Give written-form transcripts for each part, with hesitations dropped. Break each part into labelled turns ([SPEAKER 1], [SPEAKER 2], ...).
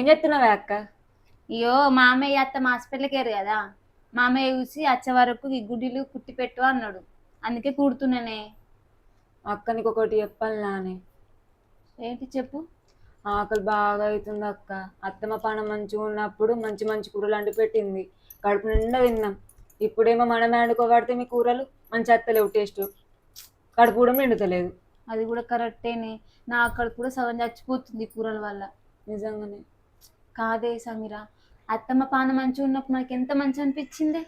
[SPEAKER 1] ఏం చెప్తున్నావే అక్క?
[SPEAKER 2] అయ్యో మామయ్య అత్త హాస్పిటల్కి వెళ్ళారు కదా. మామయ్య చూసి వచ్చే వరకు ఈ గుడ్డీలు కుట్టి పెట్టు అన్నాడు. అందుకే కూడుతున్నానే.
[SPEAKER 1] అక్క నీకు ఒకటి చెప్పాలి నాని.
[SPEAKER 2] ఏంటి చెప్పు.
[SPEAKER 1] ఆకలి బాగా అవుతుంది అక్క. అత్తమ్మ పానం మంచిగా ఉన్నప్పుడు మంచి మంచి కూరలు అండి పెట్టింది, కడుపు నిండా తిన్నాం. ఇప్పుడేమో మనమే వండుకోబడితే మీ కూరలు మంచి అత్తలేవు, టేస్ట్ కడుపు కూడా నిండుతలేదు.
[SPEAKER 2] అది కూడా కరెక్టేనే. నా అక్కడ కూడా సగం చచ్చిపోతుంది కూరల వల్ల.
[SPEAKER 1] నిజంగానే.
[SPEAKER 2] కాదే సమీరా, అత్తమ్మ పానం మంచిగా ఉన్నప్పుడు మనకి ఎంత మంచి అనిపించింది.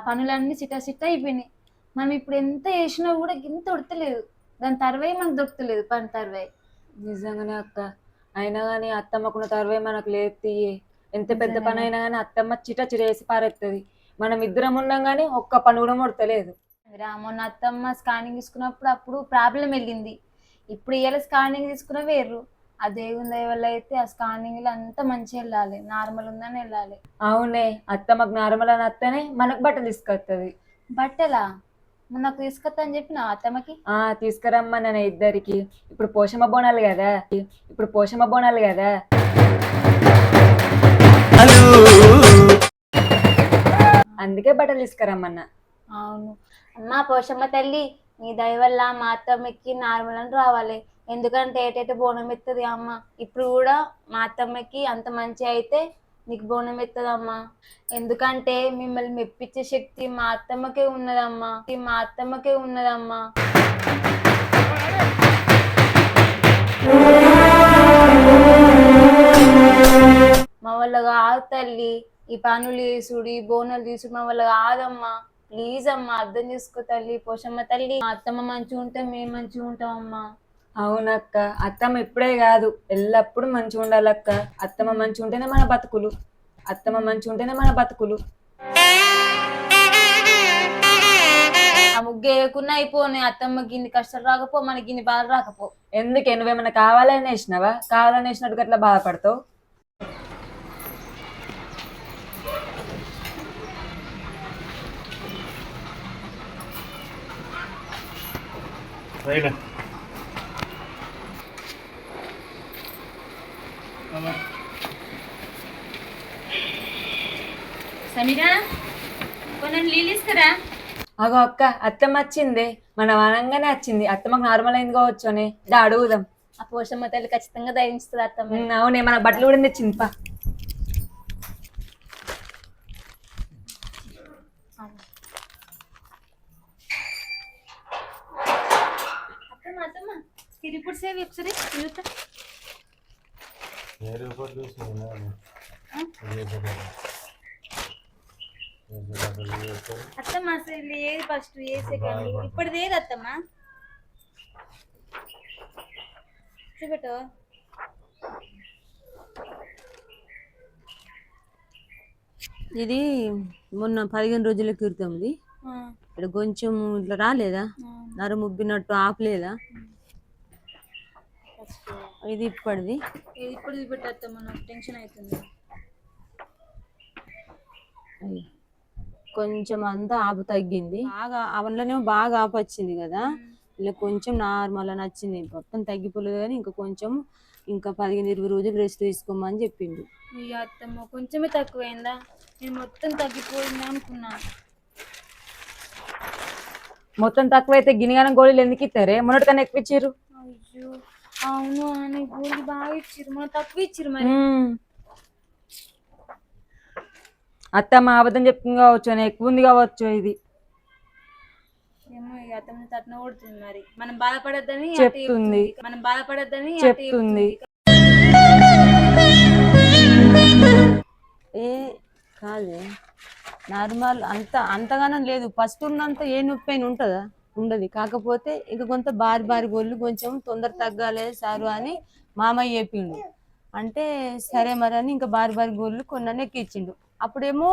[SPEAKER 2] పనులన్నీ చిట్ట చిట్ట అయిపోయినాయి. మనం ఇప్పుడు ఎంత చేసినా కూడా ఇంత ఉడతలేదు. దాని తర్వే మనకు దొరుకుతలేదు పని తర్వే.
[SPEAKER 1] నిజంగానే అక్క. అయినా కానీ అత్తమ్మకున్న తర్వే మనకు లేదు తీయే. ఎంత పెద్ద పని అయినా కానీ అత్తమ్మ చిట చిరేసి పారేస్తుంది. మనం ఇద్దరం ఉన్నాం కానీ ఒక్క పని కూడా ముడతలేదు.
[SPEAKER 2] మొన్న అత్తమ్మ స్కానింగ్ తీసుకున్నప్పుడు అప్పుడు ప్రాబ్లం వెళ్ళింది. ఇప్పుడు ఇవాళ స్కానింగ్ తీసుకున్న వేరు. ఆ దేవుని దయ వల్ల అయితే ఆ స్కానింగ్ లో అంతా మంచిగా వెళ్ళాలి, నార్మల్ ఉందని వెళ్ళాలి.
[SPEAKER 1] అవునే, అత్తమ్మకు నార్మల్ అని అత్తనే మనకు బట్టలు తీసుకొస్తుంది.
[SPEAKER 2] బట్టలా? నాకు తీసుకొస్తా అని చెప్పిన అత్తమ్మకి.
[SPEAKER 1] తీసుకురమ్మా నేను ఇద్దరికి. ఇప్పుడు పోషమ్మ బోనాలు కదా, అందుకే బట్టలు తీసుకురమ్మన్నా.
[SPEAKER 2] అవును అమ్మా పోషమ్మ తల్లి, నీ దయ వల్ల మా అత్తమ్మకి నార్మల్ అని రావాలి. ఎందుకంటే ఏటైతే బోనం ఎత్తది అమ్మ. ఇప్పుడు కూడా మా అత్తమ్మకి అంత మంచి అయితే నీకు బోనం ఎత్తదమ్మా. ఎందుకంటే మిమ్మల్ని మెప్పించే శక్తి మా అత్తమ్మకే ఉన్నదమ్మా. మా వల్ల కాదు తల్లి, ఈ పనులు తీసుడు, ఈ బోనాలు తీసుడు మా వల్ల కాదమ్మా. ప్లీజ్ అమ్మా అర్థం చేసుకో తల్లి. పోషమ్మ తల్లి, మా అత్తమ్మ మంచిగా ఉంటే మేము మంచిగా ఉంటామమ్మా.
[SPEAKER 1] అవునక్క, అత్తమ్మ ఇప్పుడే కాదు ఎల్లప్పుడు మంచిగా ఉండాలక్క. అత్తమ్మ మంచిగా ఉంటేనే మన బతుకులు.
[SPEAKER 2] ఆ ముగ్గు వేయకున్నా అయిపోయి అత్తమ్మకి గిన్ని కష్టాలు రాకపో, మనకి గిన్ని బాధ రాకపో.
[SPEAKER 1] ఎందుకే నువ్వేమన్నా కావాలని వేసినావా? కావాలని వేసినట్టు అట్లా బాధపడతావు.
[SPEAKER 2] సమీరా, కొన్ని నీళ్ళు తీసుకురా.
[SPEAKER 1] అగో అక్క, అత్తమ్మ వచ్చింది. మనం అనగానే వచ్చింది. అత్తమ్మకు నార్మల్ అయింది కావచ్చు అని అడుగుదాం.
[SPEAKER 2] ఆ పోషమ్మ తల్లి ఖచ్చితంగా దయించుతుంది అత్తమ్మ.
[SPEAKER 1] అవునే, మన బట్టలు కూడా తెచ్చింది. పా
[SPEAKER 2] అత్తమ్మ తిరిగి సేవి ఒకసారి అత్తమ్మ అసలు ఏది ఫస్ట్ ఏ సెకండ్ ఇప్పటిది ఏది అత్తమ్మ చూపెట్టు.
[SPEAKER 3] ఇది మొన్న 15 రోజుల క్రితంది. ఇక్కడ కొంచెం ఇట్లా రాలేదా, నరం ఉబ్బినట్టు ఆపలేదా? ఇది ఇప్పటిది.
[SPEAKER 2] ఇప్పుడు చూపెట్టత్తమ్మ, నాకు టెన్షన్ అవుతుంది.
[SPEAKER 3] కొంచెం అంతా ఆపు తగ్గింది బాగా. అవన్లోనేమో బాగా ఆపు వచ్చింది కదా, ఇలా కొంచెం నార్మల్ అని వచ్చింది. మొత్తం తగ్గిపోలేదు కానీ ఇంకా కొంచెం, ఇంకా 15-20 రోజులు రెస్ట్ తీసుకోమని చెప్పిండు.
[SPEAKER 2] అత్తమ్మ కొంచెమే తక్కువైందా? నేను మొత్తం తగ్గిపోయిందా అనుకున్నా.
[SPEAKER 1] మొత్తం తక్కువైతే గినిగానం గోళీలు ఎందుకు ఇస్తారే? మొన్నటికన్నా ఎక్కువ ఇచ్చిర్రు.
[SPEAKER 2] అయ్యో అవును అని గోళీ బాగా ఇచ్చిర్రు, మన తక్కువ ఇచ్చిర్రు. మరి
[SPEAKER 1] అత్తమ్మ అబద్ధం చెప్తుంది కావచ్చు, అని ఎక్కువ ఉంది కావచ్చు. ఇది
[SPEAKER 2] ఏమో అత్తమ్మ తట్న కొడుతుంది. మరి మనం బాధపడద్దని
[SPEAKER 1] చెప్తుంది.
[SPEAKER 3] ఏ కాదే, నార్మల్ అంతగానం లేదు. ఫస్ట్ ఉన్నంత ఏ నొప్పి అయినా ఉంటుందా? ఉండదు. కాకపోతే ఇంకా కొంత బారి గోళ్ళు కొంచెం తొందర తగ్గాలి సారు అని మామయ్య చెప్పిండు. అంటే సరే మరి అని ఇంకా బారి గోళ్ళు కొన్ని ఎక్కిచ్చిండు. అప్పుడేమో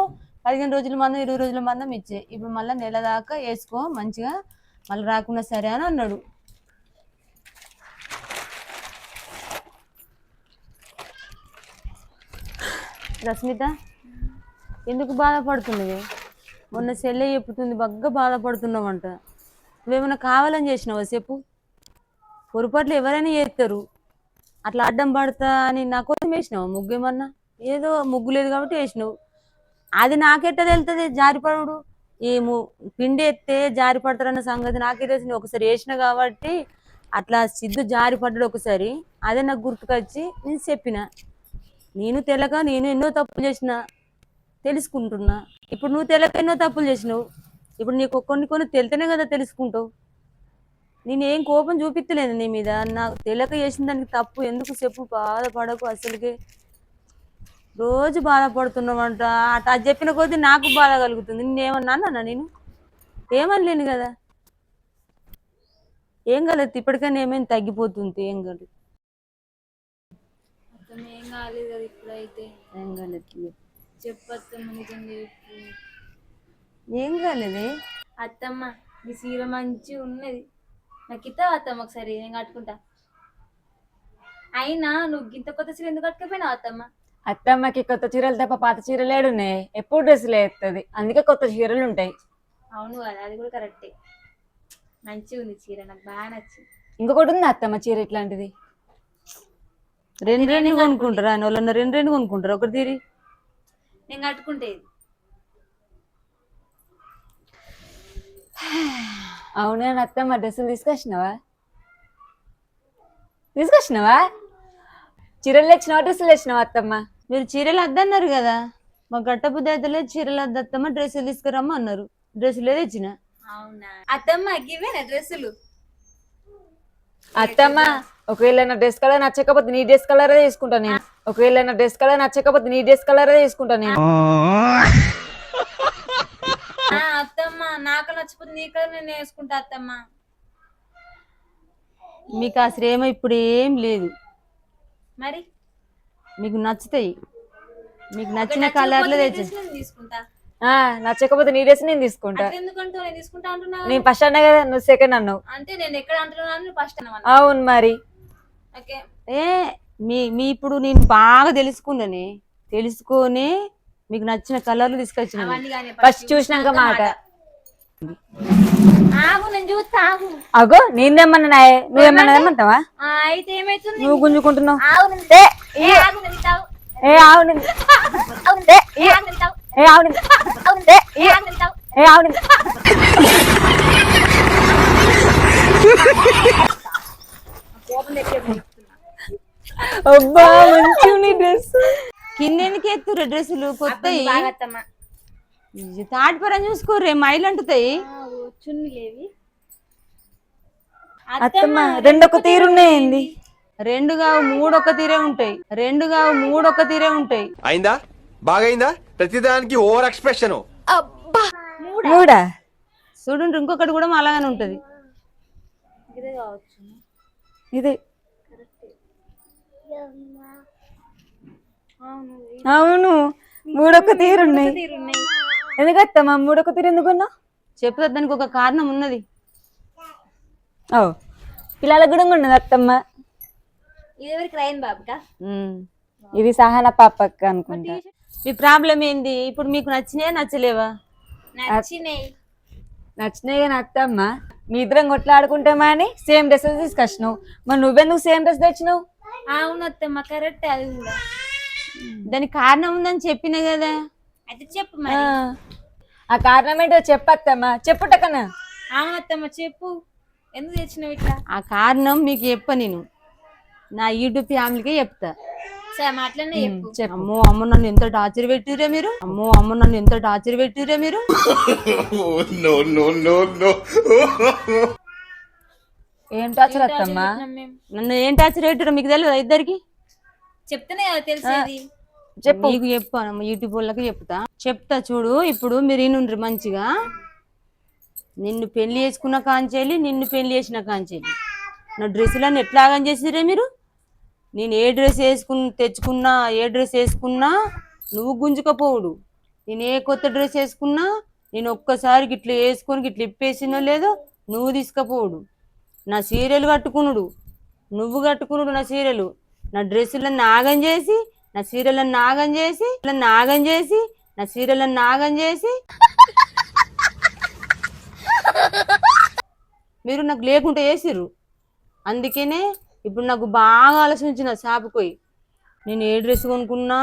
[SPEAKER 3] 15 రోజుల మందం 20 రోజుల మందం ఇచ్చే. ఇప్పుడు మళ్ళీ నెల దాకా వేసుకో మంచిగా, మళ్ళీ రాకుండా సరే అని అన్నాడు. రస్మిత, ఎందుకు బాధపడుతున్నది? మొన్న సెల్లె చెప్పుతుంది బాగా బాధపడుతున్నావంట. నువ్వేమన్నా కావాలని చేసినావా చెప్పు? పొరపాట్లు ఎవరైనా చేస్తారు. అట్లా అడ్డం పడతా అని నా కోసం వేసినావు ముగ్గు ఏమన్నా ఏదో ముగ్గు లేదు కాబట్టి వేసినావు. అది నాకెట్ట తెలుస్తుంది జారిపడు? ఈ పిండి ఎత్తే జారి పడతారన్న సంగతి నాకే తెలిసింది. ఒకసారి వేసిన కాబట్టి అట్లా సిద్ధు జారి పడ్డాడు ఒకసారి. అదే నాకు గుర్తుకొచ్చి నేను చెప్పిన. నేను తెలక నేను ఎన్నో తప్పులు చేసిన తెలుసుకుంటున్నా. ఇప్పుడు నువ్వు తెలక ఎన్నో తప్పులు చేసినావు. ఇప్పుడు నీకు కొన్ని తెలితేనే కదా తెలుసుకుంటావు. నేనేం కోపం చూపిస్తలేదు నీ మీద. నాకు తెలక చేసిన దానికి తప్పు ఎందుకు చెప్పు, బాధపడకు. అసలుకే రోజు బాధపడుతున్నావంట. అట్లా చెప్పిన కొద్దీ నాకు బాధ కలుగుతుంది. నేనేమన్నా అన్నా? నేను ఏమనలేను కదా. ఏం కలదు ఇప్పటికైనా ఏమైనా తగ్గిపోతుంది. ఏం కలదు,
[SPEAKER 2] ఏం కాలేదు కదా ఇప్పుడైతే.
[SPEAKER 3] ఏం కలదు,
[SPEAKER 2] చెప్పత్తమ్మ నిజంగా చెప్పు.
[SPEAKER 3] ఏం కాలేదే
[SPEAKER 2] అత్తమ్మ ఈ చీర మంచి ఉన్నది, నాకు ఇస్తావా అత్తమ్మ ఒకసారి? నేను కట్టుకుంటా. అయినా నువ్వు ఇంత కొత్త చీర ఎందుకు కట్టుకపోయినావు అత్తమ్మ?
[SPEAKER 1] అత్తమ్మకి కొత్త చీరలు తప్ప పాత చీరలు ఏడున్నాయి, ఎప్పుడు డ్రెస్సులు వేస్తుంది, అందుకే కొత్త చీరలు ఉంటాయి.
[SPEAKER 2] అవును కదా, అది కూడా కరెక్టే. మంచిగా ఉంది చీర, నాకు బాగా నచ్చింది.
[SPEAKER 1] ఇంకొకటి ఉంది అత్తమ్మ చీర ఇట్లాంటిది.
[SPEAKER 3] రెండు కొనుక్కుంటారా? వాళ్ళన్న రెండు కొనుక్కుంటారా? ఒకటి తీరి
[SPEAKER 2] నేను కట్టుకుంటే.
[SPEAKER 1] అవునా అత్తమ్మ, డ్రెస్సులు తీసుకొచ్చినావా? చీరలు తెచ్చినావా డ్రెస్సులు తెచ్చినావా అత్తమ్మ?
[SPEAKER 3] మీరు చీరలు వద్దన్నారు కదా, మా గట్టబుద్ధి అయితే లేదు. చీరలు వద్దత్తమ్మ, డ్రెస్సులు తీసుకురమ్మ అన్నారు. డ్రెస్సులే తెచ్చిన.
[SPEAKER 2] అవునా అత్తమ్మ, గివేనా డ్రెస్సులు?
[SPEAKER 1] అత్తమ్మ ఒకవేళ నా డ్రెస్ కలర్ నచ్చకపోతే నీ డ్రెస్ కలరే తీసుకుంటా నేను.
[SPEAKER 2] అత్తమ్మ నాకు నచ్చిపోతే నీ కలర్ నేను వేసుకుంటా అత్తమ్మ.
[SPEAKER 3] మీకు ఆ శ్రమ ఇప్పుడు ఏం లేదు.
[SPEAKER 2] మరి
[SPEAKER 3] మీకు నచ్చుతాయి, మీకు నచ్చిన కలర్లో తెచ్చి
[SPEAKER 2] తీసుకుంటా.
[SPEAKER 1] నచ్చకపోతే నీ డ్రెస్ నేను తీసుకుంటా.
[SPEAKER 2] ఎందుకంటే నేను తీసుకుంటా అంటున్నా.
[SPEAKER 1] నేను ఫస్ట్ అన్నా కదా, నువ్వు సెకండ్ అన్నావు.
[SPEAKER 2] అంటే నేను ఎక్కడ అంటున్నాను, ఫస్ట్ అన్నా.
[SPEAKER 1] అవును మరి.
[SPEAKER 2] ఓకే.
[SPEAKER 3] మీ ఇప్పుడు నేను బాగా తెలుసుకొని మీకు నచ్చిన కలర్లు తీసుకొచ్చిన.
[SPEAKER 1] ఫస్ట్ చూసినాక మాట.
[SPEAKER 2] ఆగు, నేను చూస్తా. ఆగు.
[SPEAKER 1] అగో నేనేమన్నా, నువ్వేమన్నా ఏమంటావా?
[SPEAKER 2] అయితే ఏమైతుంది?
[SPEAKER 1] నువ్వు గుంజుకుంటున్నావు. అబ్బా మంచి డ్రెస్.
[SPEAKER 3] కిందెందుకు ఎత్తురు డ్రెస్సులు కొత్తయి? తాటిపరం చూసుకోర్రే, మైలు అంటుతాయి.
[SPEAKER 2] చున్నీలేవి
[SPEAKER 1] అత్తమ్మ రెండొక తీరున్నాయండి.
[SPEAKER 3] రెండు కావు మూడు ఒక్క తీరే ఉంటాయి.
[SPEAKER 4] అయిందా? బాగైందా? ప్రతిదానికి ఓవర్ ఎక్స్ప్రెషన్.
[SPEAKER 1] మూడా?
[SPEAKER 3] చూడండి, ఇంకొకటి కూడా అలాగనే ఉంటది.
[SPEAKER 2] ఇదే కావచ్చు.
[SPEAKER 1] ఇది అవును, మూడొక్క తీరున్నాయి. ఎందుకత్తమ్మా మూడొక్క తీరు ఎందుకున్నా?
[SPEAKER 3] చెప్తా, దానికి ఒక కారణం ఉన్నది.
[SPEAKER 1] పిల్లలకు కూడా ఉన్నది అత్తమ్మ.
[SPEAKER 2] ఇది ఎవరికి? రాయన్ బాబుకా?
[SPEAKER 1] ఇది సహన పాపక్క అనుకుంటా.
[SPEAKER 3] మీ ప్రాబ్లం ఏంది ఇప్పుడు? మీకు నచ్చినాయా నచ్చలేవా?
[SPEAKER 2] నచ్చినాయి
[SPEAKER 1] కానీ అత్తమ్మ మీ ఇద్దరం కొట్లాడుకుంటామా అని సేమ్ డ్రెస్సెస్ తీసుకొచ్చినావు. మరి నువ్వెందుకు సేమ్ డ్రెస్ తెచ్చినావు?
[SPEAKER 2] అవును అత్తమ్మ, కరెక్ట్. అది కూడా
[SPEAKER 3] దానికి కారణం ఉందని చెప్పిన కదా.
[SPEAKER 2] అయితే చెప్పు మరి.
[SPEAKER 1] ఆ కారణం ఏంటో చెప్పత్తమ్మా, చెప్పుటకన్నా.
[SPEAKER 2] అవును అత్తమ్మ, చెప్పు. ఎందుకు తెచ్చినావు ఇట్లా?
[SPEAKER 3] ఆ కారణం మీకు నేను నా యూట్యూబ్ ఫ్యామిలీకే చెప్తా.
[SPEAKER 2] సరే మాట్లాడినా చెప్పు.
[SPEAKER 3] అమ్మ నన్ను ఎంత టార్చర్ పెట్టిరే మీరు.
[SPEAKER 1] ఏం టార్చర్ అత్తమ్మా?
[SPEAKER 3] నన్ను ఏం టార్చర్ పెట్టిరో మీకు తెలియదు ఇద్దరికి?
[SPEAKER 2] చెప్తేనే తెలిసేది.
[SPEAKER 3] చెప్పు. నీకు చెప్పాను, యూట్యూబ్ వాళ్ళకి చెప్తా చూడు. ఇప్పుడు మీరు ఈనుండ్రి మంచిగా. నిన్ను పెళ్లి చేసుకున్న కాంచేలి, నిన్ను పెళ్లి చేసిన కాంచేలి నా డ్రెస్సులన్నీ ఎట్లాగని చేసిరే మీరు. నేను ఏ డ్రెస్ తెచ్చుకున్నా, ఏ డ్రెస్ వేసుకున్నా నువ్వు గుంజుకపోవుడు. నేను ఏ కొత్త డ్రెస్ వేసుకున్నా నేను ఒక్కసారి గిట్ల వేసుకొని గిట్ల ఇప్పేసినో లేదో నువ్వు తీసుకపోవుడు. నా సీరియల్ కట్టుకునుడు, నువ్వు కట్టుకునుడు నా సీరియల్. నా డ్రెస్సులను నాగం చేసి, నా సీరియలను నాగం చేసి మీరు నాకు లేకుంటే వేసిర్రు. అందుకనే ఇప్పుడు నాకు బాగా ఆలోచించిన షాపుకి పోయి నేను ఏ డ్రెస్ కొనుక్కున్నా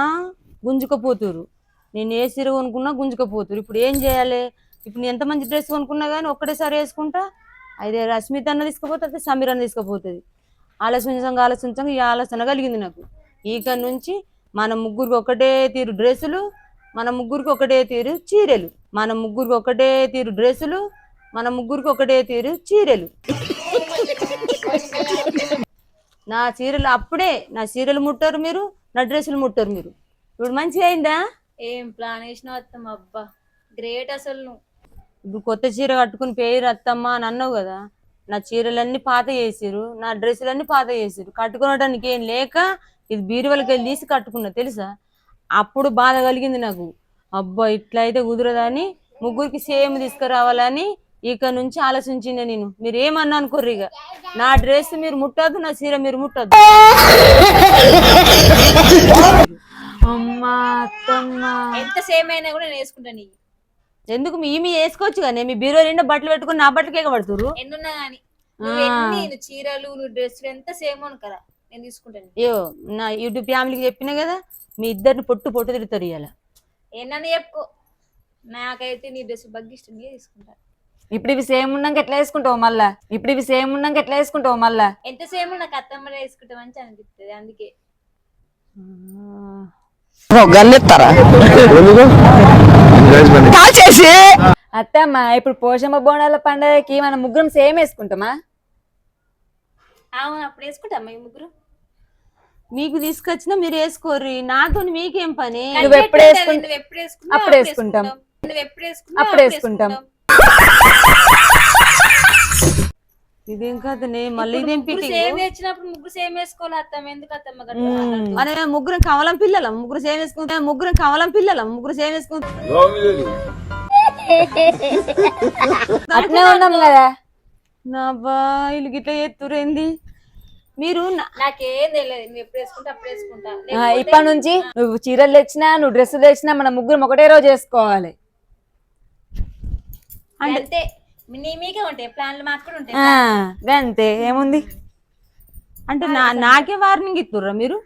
[SPEAKER 3] గుంజుకపోతురు, నేను ఏ సీర కొనుక్కున్నా గుంజుకపోతురు. ఇప్పుడు ఏం చేయాలి? ఇప్పుడు నేను ఎంత మంచి డ్రెస్ కొనుక్కున్నా కానీ ఒక్కటేసారి వేసుకుంటా, అయితే రష్మిత అన్న తీసుకుపోతుంది, సమీర్ అన్న తీసుకుపోతుంది. ఆలోచించంగా ఈ ఆలోచన కలిగింది నాకు. ఇక నుంచి మన ముగ్గురికి ఒకటే తీరు డ్రెస్సులు, మన ముగ్గురికి ఒకటే తీరు చీరలు, మన ముగ్గురికి ఒకటే తీరు డ్రెస్సులు, మన ముగ్గురికి ఒకటే తీరు చీరలు. నా చీరలు అప్పుడే, నా చీరలు ముట్టారు మీరు, నా డ్రెస్సులు ముట్టారు మీరు. ఇప్పుడు మంచిగా అయిందా?
[SPEAKER 2] ఏం ప్లాన్ వేసినావు అత్తమ్మ, అబ్బా గ్రేట్ అసలు నువ్వు.
[SPEAKER 3] ఇప్పుడు కొత్త చీర కట్టుకుని పేరు అత్తమ్మ అని అన్నావు కదా, నా చీరలన్నీ పాత చేసిరు, నా డ్రెస్సులన్నీ పాత చేసిరు. కట్టుకోవడానికి ఏం లేక ఇది బీరువలకి వెళ్ళి తీసి కట్టుకున్నా తెలుసా. అప్పుడు బాధ కలిగింది నాకు, అబ్బా ఇట్లా అయితే కుదరదని ముగ్గురికి సేమ్ తీసుకురావాలని ఇక నుంచి ఆలోచించింది నేను. మీరు ఏమన్నా అనుకోర్రు, ఇక నా డ్రెస్ మీరు ముట్టద్దు, నా చీర మీరు ముట్టద్దు.
[SPEAKER 1] అమ్మా అత్తమ్మ
[SPEAKER 2] ఎంత సేమ్ అయినా కూడా నేను వేసుకుంటాను.
[SPEAKER 3] ఎందుకు మీ వేసుకోవచ్చు కానీ మీ బీరో నిండా బట్టలు పెట్టుకుని నా బట్టలకే పడుతురు.
[SPEAKER 2] ఎన్నున్నా కానీ నువ్వు చీరలు నువ్వు డ్రెస్సులు ఎంత సేమ్ అను కదా, నేను తీసుకుంటాను.
[SPEAKER 3] అయ్యో నా యూట్యూబ్ ఫ్యామిలీకి చెప్పినా కదా, మీ ఇద్దరిని పొట్టు తిరుగుతారు ఇవాళ.
[SPEAKER 2] ఏమన్నా చెప్పుకో, నాకైతే నీ డ్రెస్ బాగా ఇష్టం, నేను తీసుకుంటాను.
[SPEAKER 1] ఇప్పుడు ఇవి సేమ్ ఉన్నాక ఎట్లా వేసుకుంటావు మళ్ళా? ఇప్పుడు ఇవి సేమ్ ఉన్నాక ఎట్లా వేసుకుంటావు మళ్ళా?
[SPEAKER 2] ఎంత సేమ్ నాకు అత్తమ్మ వేసుకుంటా మంచి అనిపిస్తుంది, అందుకే.
[SPEAKER 1] అత్తమ్మ ఇప్పుడు పోషమ్మ బోనాల పండగకి మనం ముగ్గురం సేమ్ వేసుకుంటామా?
[SPEAKER 2] అవును, అప్పుడు వేసుకుంటామా ఈ ముగ్గురు?
[SPEAKER 3] మీకు తీసుకొచ్చినా మీరు వేసుకోర్రి, నాతో మీకేం పని?
[SPEAKER 1] నువ్వు ఎప్పుడు
[SPEAKER 2] నువ్వు ఎప్పుడు వేసుకున్నావు
[SPEAKER 1] అప్పుడు వేసుకుంటాం,
[SPEAKER 2] నువ్వు ఎప్పుడు వేసుకున్నావు
[SPEAKER 1] అప్పుడు వేసుకుంటాం.
[SPEAKER 3] ఇదేం కదనే, మళ్ళీ ఇదేం
[SPEAKER 2] సేమ్ వేసినప్పుడు ముగ్గురు సేమ్ వేసుకోవాలి అత్తమ్మ, ఎందుకు అత్తమ్మ గట్ల మాట్లాడుతున్నావు?
[SPEAKER 3] మన ముగ్గురం కమలం పిల్లలం, ముగ్గురు సేమ్ వేసుకుంటాం, ముగ్గురం కమలం పిల్లలం, ముగ్గురు సేమ్ వేసుకుంటాం.
[SPEAKER 1] అట్లే ఉన్నాం కదా.
[SPEAKER 3] నా బాయిలు గిట్లా ఎత్తురేంది మీరు?
[SPEAKER 2] నాకేం తెలియదు, నువ్వు ఎప్పుడు వేసుకుంటా అప్పుడు వేసుకుంటా.
[SPEAKER 1] ఇప్పటి నుంచి నువ్వు చీరలు తెచ్చినా నువ్వు డ్రెస్సులు తెచ్చినా మన ముగ్గురం ఒకటే రోజు వేసుకోవాలి.
[SPEAKER 2] అంటే మీకే ఉంటాయి ప్లాన్లు, మాకు కూడా ఉంటాయి.
[SPEAKER 1] అంతే, ఏముంది?
[SPEAKER 3] అంటే నాకే వార్నింగ్ ఇస్తుర్రా మీరు?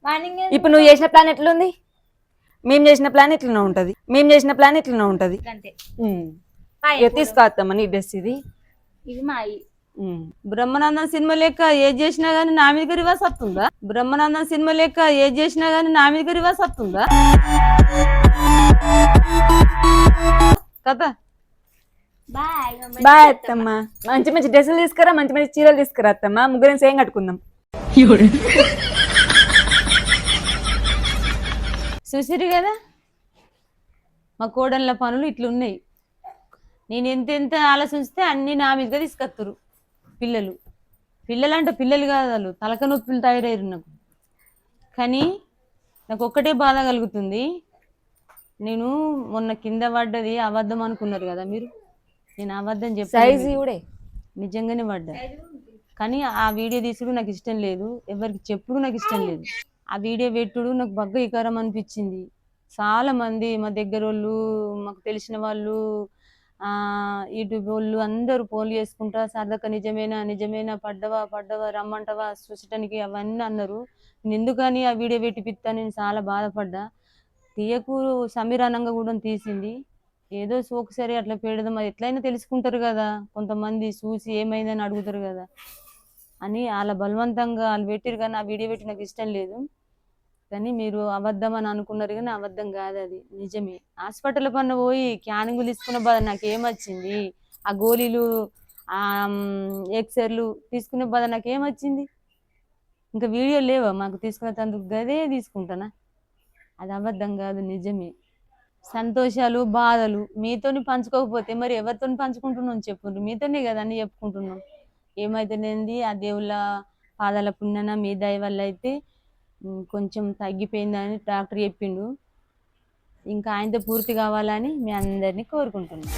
[SPEAKER 2] మార్నింగ్
[SPEAKER 1] ఇప్పుడు నువ్వు చేసిన ప్లాన్ ఎట్లుంది? మేము చేసిన ప్లాన్ ఇట్లనే ఉంటది, మేము చేసిన ప్లాన్ ఇట్లనే ఉంటది.
[SPEAKER 2] అంతే.
[SPEAKER 1] తీసుకొస్తామా నీ డ్రెస్?
[SPEAKER 2] ఇది మా అయ్యి.
[SPEAKER 3] బ్రహ్మానందం సినిమా లెక్క ఏది చేసినా గానీ నా మీద రివర్స్ వస్తుందా? బ్రహ్మానందం సినిమా లెక్క ఏది చేసినా గానీ నా మీద రివర్స్ వస్తుందా కదా?
[SPEAKER 1] బాయ్ అత్తమ్మ. మంచి మంచి డ్రెస్సులు తీసుకురా, మంచి మంచి చీరలు తీసుకురా అత్తమ్మ, ముగ్గురం సేమ్ కట్టుకుందాం.
[SPEAKER 3] చూసిరు కదా మా కోడళ్ళ పనులు ఇట్లున్నాయి. నేను ఎంత ఆలోచిస్తే అన్ని నా మీదగా తీసుకొస్తారు పిల్లలు. పిల్లలంటే పిల్లలు కాదు, వాళ్ళు తలక నొప్పులు తయారయ్యారు నాకు. కానీ నాకు ఒక్కటే బాధ కలుగుతుంది, నేను మొన్న కింద పడ్డది అబద్ధం అనుకున్నారు కదా మీరు. నేను అబద్ధం చెప్పాను, నిజంగానే పడ్డా. కానీ ఆ వీడియో తీసుడు నాకు ఇష్టం లేదు, ఎవరికి చెప్పుడు నాకు ఇష్టం లేదు. ఆ వీడియో పెట్టుడు నాకు బాగా ఇకారం అనిపించింది. చాలా మంది మా దగ్గర వాళ్ళు, మాకు తెలిసిన వాళ్ళు, యూట్యూబ్ వాళ్ళు అందరూ ఫోన్లు చేసుకుంటా సరదాగా నిజమేనా పడ్డవా రమ్మంటావా చూసటానికి అవన్నీ అన్నారు. నేను ఎందుకని ఆ వీడియో పెట్టి పిత్తా, నేను చాలా బాధపడ్డా. తీయకు సమీర్ అనంగా కూడా తీసింది, ఏదో ఒకసారి అట్లా పెడదాం, అది ఎట్లయినా తెలుసుకుంటారు కదా, కొంతమంది చూసి ఏమైందని అడుగుతారు కదా అని వాళ్ళ బలవంతంగా వాళ్ళు పెట్టిరు. కానీ ఆ వీడియో పెట్టి నాకు ఇష్టం లేదు. కానీ మీరు అబద్ధం అని అనుకున్నారు, కానీ అబద్ధం కాదు, అది నిజమే. హాస్పిటల్ పన్న పోయి క్యానింగ్లు తీసుకున్న బాధ నాకేమొచ్చింది, ఆ గోళీలు ఆ ఎక్సర్లు తీసుకునే బాధ నాకేమొచ్చింది. ఇంకా వీడియో లేవా మాకు తీసుకునేందుకు? గదే తీసుకుంటానా, అది అబద్ధం కాదు, నిజమే. సంతోషాలు బాధలు మీతోని పంచుకోకపోతే మరి ఎవరితో పంచుకుంటున్నాం చెప్పుండ్రు? మీతోనే కదా అన్ని చెప్పుకుంటున్నాం. ఏమైతేనేంది, ఆ దేవుళ్ళ పాదాల పుణ్యాన మీ దయ వల్ల అయితే కొంచెం తగ్గిపోయిందని డాక్టర్ చెప్పిండు. ఇంకా ఆయనతో పూర్తి కావాలని మీ అందరినీ కోరుకుంటున్నాను.